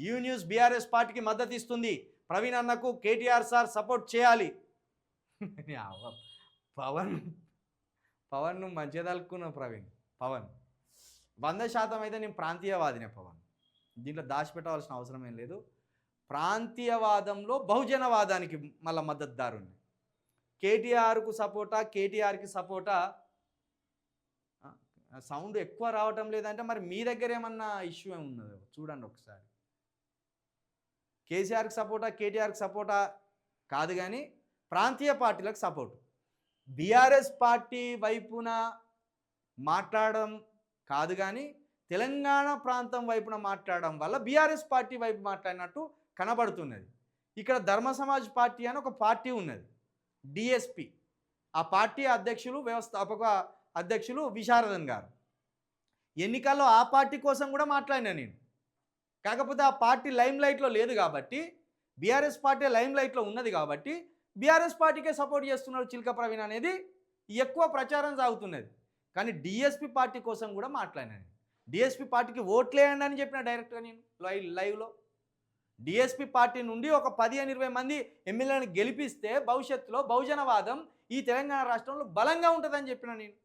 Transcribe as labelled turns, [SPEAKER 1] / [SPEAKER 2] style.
[SPEAKER 1] You news BRS పార్టీకి మద్దతు ఇస్తుంది. ప్రవీణ్ అన్నకు కేటీఆర్ సార్ సపోర్ట్ చేయాలి. పవన్ పవన్ నువ్వు మంచిగా తలుక్కున్నావు ప్రవీణ్. పవన్ 100% అయితే నేను ప్రాంతీయవాదినే పవన్. దీంట్లో దాచిపెట్టవలసిన అవసరం ఏం లేదు. ప్రాంతీయవాదంలో బహుజనవాదానికి మళ్ళీ మద్దతుదారుని. కేటీఆర్కు సపోర్టా కేటీఆర్కి సపోర్టా సౌండ్ ఎక్కువ రావటం లేదంటే మరి మీ దగ్గర ఏమన్నా ఇష్యూ ఏమున్నదో చూడండి ఒకసారి. కేసీఆర్కి సపోర్టా కేటీఆర్కి సపోర్టా కాదు కానీ ప్రాంతీయ పార్టీలకు సపోర్టు. బీఆర్ఎస్ పార్టీ వైపున మాట్లాడడం కాదు కానీ తెలంగాణ ప్రాంతం వైపున మాట్లాడడం వల్ల బీఆర్ఎస్ పార్టీ వైపు మాట్లాడినట్టు కనబడుతున్నది. ఇక్కడ ధర్మ సమాజ్ పార్టీ అని ఒక పార్టీ ఉన్నది, డిఎస్పి. ఆ పార్టీ అధ్యక్షులు వ్యవస్థాపక అధ్యక్షులు విశారదన్ గారు. ఎన్నికల్లో ఆ పార్టీ కోసం కూడా మాట్లాడినా నేను. కాకపోతే ఆ పార్టీ లైమ్ లైట్లో లేదు కాబట్టి, బీఆర్ఎస్ పార్టీ లైమ్ లైట్లో ఉన్నది కాబట్టి బీఆర్ఎస్ పార్టీకే సపోర్ట్ చేస్తున్నారు చిలక ప్రవీణ్ అనేది ఎక్కువ ప్రచారం సాగుతున్నది. కానీ డిఎస్పి పార్టీ కోసం కూడా మాట్లాడినాను. డిఎస్పి పార్టీకి ఓట్లేయండి అని చెప్పిన డైరెక్ట్గా నేను లైవ్లో. డిఎస్పి పార్టీ నుండి ఒక 15-20 మంది ఎమ్మెల్యేలను గెలిపిస్తే భవిష్యత్తులో బహుజనవాదం ఈ తెలంగాణ రాష్ట్రంలో బలంగా ఉంటుందని చెప్పిన నేను.